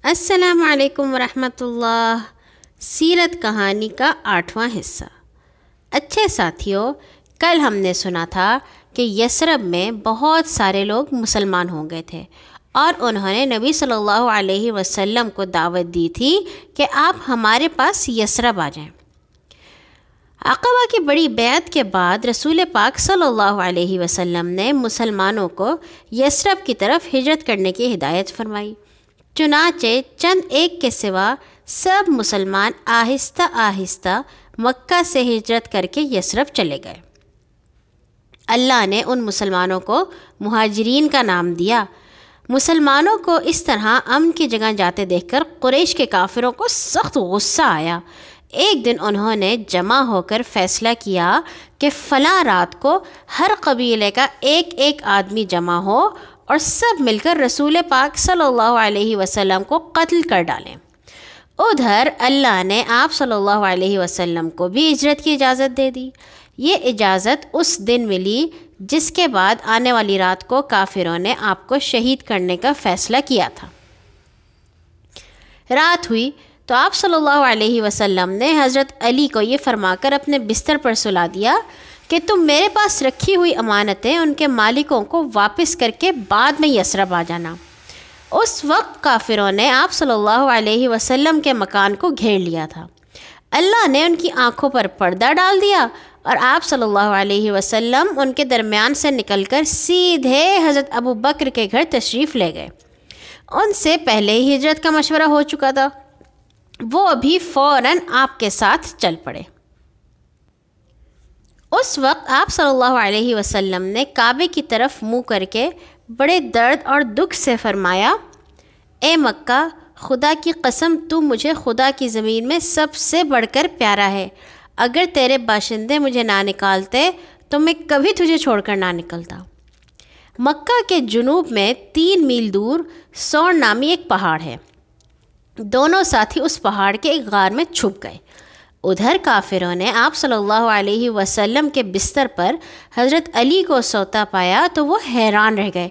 السلام علیکم ورحمۃ اللہ۔ سیرت کہانی کا 8واں حصہ۔ اچھے ساتھیوں، کل ہم نے سنا تھا کہ یثرب میں بہت سارے لوگ مسلمان ہو گئے تھے اور انہوں نے نبی صلی اللہ علیہ وسلم کو دعوت دی تھی کہ آپ ہمارے پاس یثرب آ جائیں۔ عقبہ کی بڑی بیعت کے بعد رسول پاک صلی اللہ علیہ وسلم نے مسلمانوں کو یثرب کی طرف ہجرت کرنے کی ہدایت فرمائی۔ چنانچہ چند ایک کے سوا سب مسلمان آہستہ آہستہ مکہ سے ہجرت کر کے یثرب چلے گئے۔ اللہ نے ان مسلمانوں کو مہاجرین کا نام دیا۔ مسلمانوں کو اس طرح امن کی جگہ جاتے دیکھ کر قریش کے کافروں کو سخت غصہ آیا۔ ایک دن انہوں نے جمع ہو کر فیصلہ کیا کہ فلاں رات کو ہر قبیلے کا ایک ایک آدمی جمع ہو اور سب مل کر رسول پاک صلی اللہ علیہ وسلم کو قتل کر ڈالیں۔ ادھر اللہ نے آپ صلی اللہ علیہ وسلم کو بھی ہجرت کی اجازت دے دی۔ یہ اجازت اس دن ملی جس کے بعد آنے والی رات کو کافروں نے آپ کو شہید کرنے کا فیصلہ کیا تھا۔ رات ہوئی تو آپ صلی اللہ علیہ وسلم نے حضرت علی کو یہ فرما کر اپنے بستر پر سلا دیا کہ تم میرے پاس رکھی ہوئی امانتیں ان کے مالکوں کو واپس کر کے بعد میں یثرب آ جانا۔ اس وقت کافروں نے آپ صلی اللہ علیہ وسلم کے مکان کو گھیر لیا تھا۔ اللہ نے ان کی آنکھوں پر پردہ ڈال دیا اور آپ صلی اللہ علیہ وسلم ان کے درمیان سے نکل کر سیدھے حضرت ابو بکر کے گھر تشریف لے گئے۔ ان سے پہلے ہی ہجرت کا مشورہ ہو چکا تھا، وہ ابھی فوراً آپ کے ساتھ چل پڑے۔ اس وقت آپ صلی اللہ علیہ وسلم نے کعبے کی طرف منہ کر کے بڑے درد اور دکھ سے فرمایا، اے مکہ، خدا کی قسم تو مجھے خدا کی زمین میں سب سے بڑھ کر پیارا ہے۔ اگر تیرے باشندے مجھے نہ نکالتے تو میں کبھی تجھے چھوڑ کر نہ نکلتا۔ مکہ کے جنوب میں 3 میل دور سور نامی ایک پہاڑ ہے۔ دونوں ساتھی اس پہاڑ کے ایک غار میں چھپ گئے۔ ادھر کافروں نے آپ صلی اللہ علیہ وسلم کے بستر پر حضرت علی کو سوتا پایا تو وہ حیران رہ گئے۔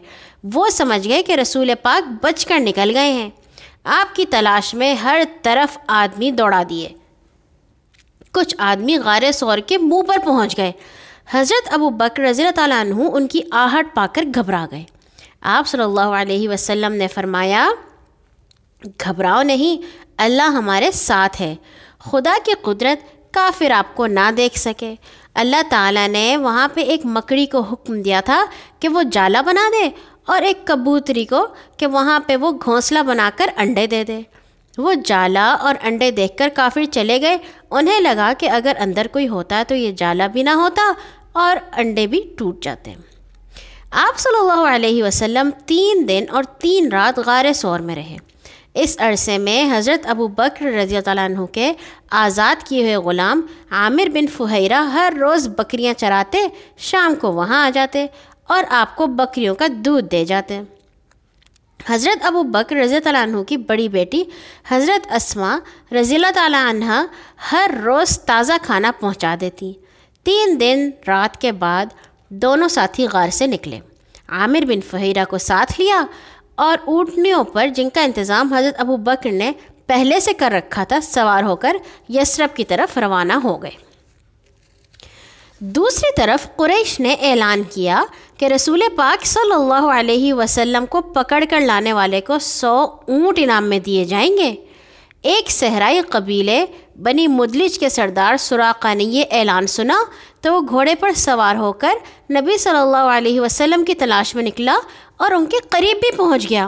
وہ سمجھ گئے کہ رسول پاک بچ کر نکل گئے ہیں۔ آپ کی تلاش میں ہر طرف آدمی دوڑا دیے۔ کچھ آدمی غار ثور کے منہ پر پہنچ گئے۔ حضرت ابو بکر رضی اللہ تعالیٰ عنہ ان کی آہٹ پا کر گھبرا گئے۔ آپ صلی اللہ علیہ وسلم نے فرمایا، گھبراؤ نہیں، اللہ ہمارے ساتھ ہے۔ خدا کی قدرت کافر آپ کو نہ دیکھ سکے۔ اللہ تعالیٰ نے وہاں پہ ایک مکڑی کو حکم دیا تھا کہ وہ جالا بنا دے اور ایک کبوتری کو کہ وہاں پہ وہ گھونسلہ بنا کر انڈے دے دے۔ وہ جالا اور انڈے دیکھ کر کافر چلے گئے۔ انہیں لگا کہ اگر اندر کوئی ہوتا تو یہ جالا بھی نہ ہوتا اور انڈے بھی ٹوٹ جاتے۔ آپ صلی اللہ علیہ وسلم 3 دن اور 3 رات غار ثور میں رہے۔ اس عرصے میں حضرت ابو بکر رضی اللہ عنہ کے آزاد کیے ہوئے غلام عامر بن فہیرہ ہر روز بکریاں چراتے، شام کو وہاں آ جاتے اور آپ کو بکریوں کا دودھ دے جاتے۔ حضرت ابو بکر رضی اللہ عنہ کی بڑی بیٹی حضرت اسماء رضی اللہ تعالیٰ عنہ ہر روز تازہ کھانا پہنچا دیتی۔ 3 دن رات کے بعد دونوں ساتھی غار سے نکلے۔ عامر بن فہیرہ کو ساتھ لیا اور اونٹنیوں پر، جن کا انتظام حضرت ابو بکر نے پہلے سے کر رکھا تھا، سوار ہو کر یثرب کی طرف روانہ ہو گئے۔ دوسری طرف قریش نے اعلان کیا کہ رسول پاک صلی اللہ علیہ وسلم کو پکڑ کر لانے والے کو 100 اونٹ انعام میں دیے جائیں گے۔ ایک صحرائی قبیلے بنی مدلج کے سردار سراقہ نے یہ اعلان سنا تو وہ گھوڑے پر سوار ہو کر نبی صلی اللہ علیہ وسلم کی تلاش میں نکلا اور ان کے قریب بھی پہنچ گیا۔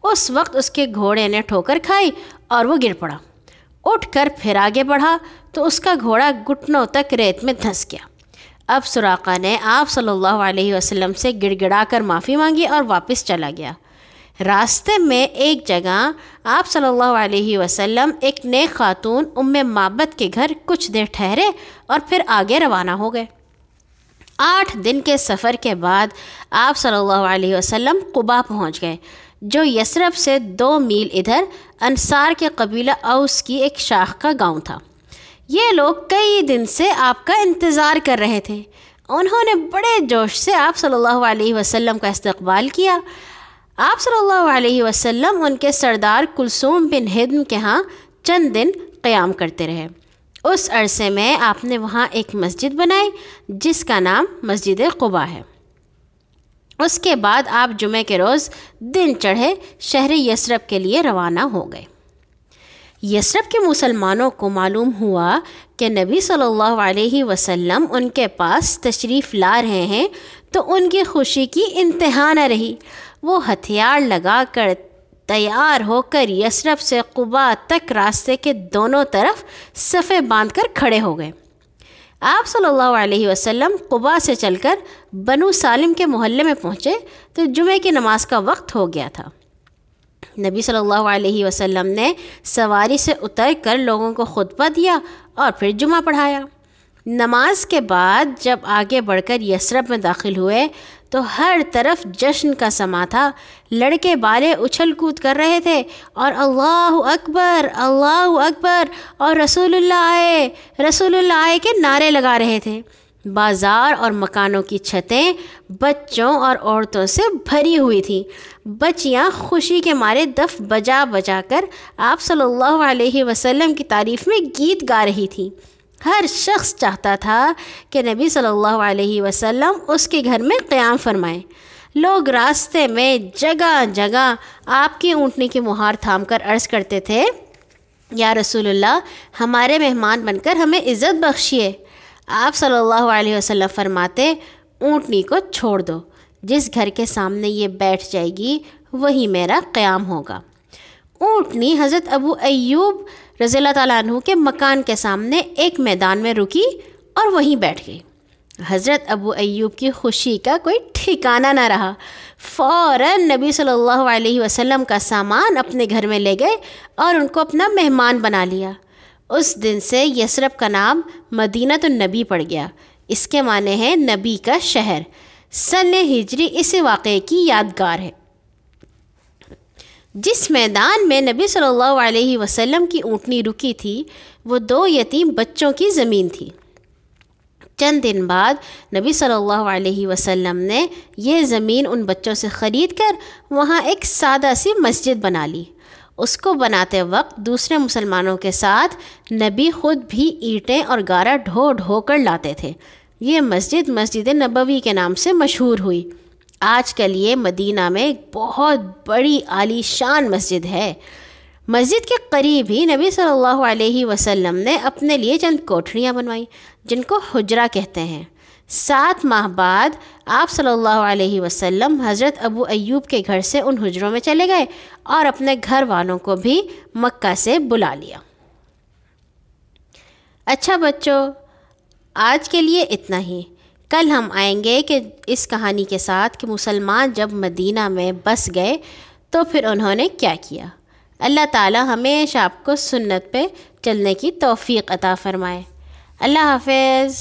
اس وقت اس کے گھوڑے نے ٹھوکر کھائی اور وہ گر پڑا۔ اٹھ کر پھر آگے بڑھا تو اس کا گھوڑا گھٹنوں تک ریت میں دھنس گیا۔ اب سراقہ نے آپ صلی اللہ علیہ وسلم سے گڑ گڑا کر معافی مانگی اور واپس چلا گیا۔ راستے میں ایک جگہ آپ صلی اللہ علیہ وسلم ایک نیک خاتون ام معبد کے گھر کچھ دیر ٹھہرے اور پھر آگے روانہ ہو گئے۔ 8 دن کے سفر کے بعد آپ صلی اللہ علیہ وسلم قبا پہنچ گئے، جو یثرب سے 2 میل ادھر انصار کے قبیلہ اوس کی ایک شاخ کا گاؤں تھا۔ یہ لوگ کئی دن سے آپ کا انتظار کر رہے تھے۔ انہوں نے بڑے جوش سے آپ صلی اللہ علیہ وسلم کا استقبال کیا۔ آپ صلی اللہ علیہ وسلم ان کے سردار کلثوم بن ہند کے ہاں چند دن قیام کرتے رہے۔ اس عرصے میں آپ نے وہاں ایک مسجد بنائی جس کا نام مسجد قباء ہے۔ اس کے بعد آپ جمعہ کے روز دن چڑھے شہر یثرب کے لیے روانہ ہو گئے۔ یثرب کے مسلمانوں کو معلوم ہوا کہ نبی صلی اللہ علیہ وسلم ان کے پاس تشریف لا رہے ہیں تو ان کی خوشی کی انتہا نہ رہی۔ وہ ہتھیار لگا کر تیار ہو کر یثرب سے قباء تک راستے کے دونوں طرف صفیں باندھ کر کھڑے ہو گئے۔ آپ صلی اللہ علیہ وسلم قباء سے چل کر بنو سالم کے محلے میں پہنچے تو جمعے کی نماز کا وقت ہو گیا تھا۔ نبی صلی اللہ علیہ وسلم نے سواری سے اتر کر لوگوں کو خطبہ دیا اور پھر جمعہ پڑھایا۔ نماز کے بعد جب آگے بڑھ کر یثرب میں داخل ہوئے تو ہر طرف جشن کا سما تھا۔ لڑکے بالے اچھل کود کر رہے تھے اور اللہ اکبر اور رسول اللہ آئے کے نعرے لگا رہے تھے۔ بازار اور مکانوں کی چھتیں بچوں اور عورتوں سے بھری ہوئی تھیں۔ بچیاں خوشی کے مارے دف بجا بجا کر آپ صلی اللہ علیہ وسلم کی تعریف میں گیت گا رہی تھیں۔ ہر شخص چاہتا تھا کہ نبی صلی اللہ علیہ وسلم اس کے گھر میں قیام فرمائیں۔ لوگ راستے میں جگہ جگہ آپ کی اونٹنی کی مہار تھام کر عرض کرتے تھے، یا رسول اللہ، ہمارے مہمان بن کر ہمیں عزت بخشیے۔ آپ صلی اللہ علیہ وسلم فرماتے، اونٹنی کو چھوڑ دو، جس گھر کے سامنے یہ بیٹھ جائے گی وہی میرا قیام ہوگا۔ اونٹنی حضرت ابو ایوب رضی اللہ تعالیٰ عنہ کے مکان کے سامنے ایک میدان میں رکی اور وہیں بیٹھ گئی۔ حضرت ابو ایوب کی خوشی کا کوئی ٹھکانہ نہ رہا۔ فوراً نبی صلی اللہ علیہ وسلم کا سامان اپنے گھر میں لے گئے اور ان کو اپنا مہمان بنا لیا۔ اس دن سے یثرب کا نام مدینہ النبی پڑ گیا۔ اس کے معنی ہے نبی کا شہر۔ سن ہجری اس واقعے کی یادگار ہے۔ جس میدان میں نبی صلی اللہ علیہ وسلم کی اونٹنی رکی تھی وہ 2 یتیم بچوں کی زمین تھی۔ چند دن بعد نبی صلی اللہ علیہ وسلم نے یہ زمین ان بچوں سے خرید کر وہاں ایک سادہ سی مسجد بنا لی۔ اس کو بناتے وقت دوسرے مسلمانوں کے ساتھ نبی خود بھی اینٹیں اور گارا ڈھو ڈھو کر لاتے تھے۔ یہ مسجد نبوی کے نام سے مشہور ہوئی۔ آج کل یہ مدینہ میں ایک بہت بڑی عالی شان مسجد ہے۔ مسجد کے قریب ہی نبی صلی اللہ علیہ وسلم نے اپنے لیے چند کوٹھریاں بنوائیں جن کو حجرہ کہتے ہیں۔ 7 ماہ بعد آپ صلی اللہ علیہ وسلم حضرت ابو ایوب کے گھر سے ان حجروں میں چلے گئے اور اپنے گھر والوں کو بھی مکہ سے بلا لیا۔ اچھا بچوں، آج کے لیے اتنا ہی۔ کل ہم آئیں گے کہ اس کہانی کے ساتھ کہ مسلمان جب مدینہ میں بس گئے تو پھر انہوں نے کیا کیا۔ اللہ تعالی ہمیشہ آپ کو سنت پہ چلنے کی توفیق عطا فرمائے۔ اللہ حافظ۔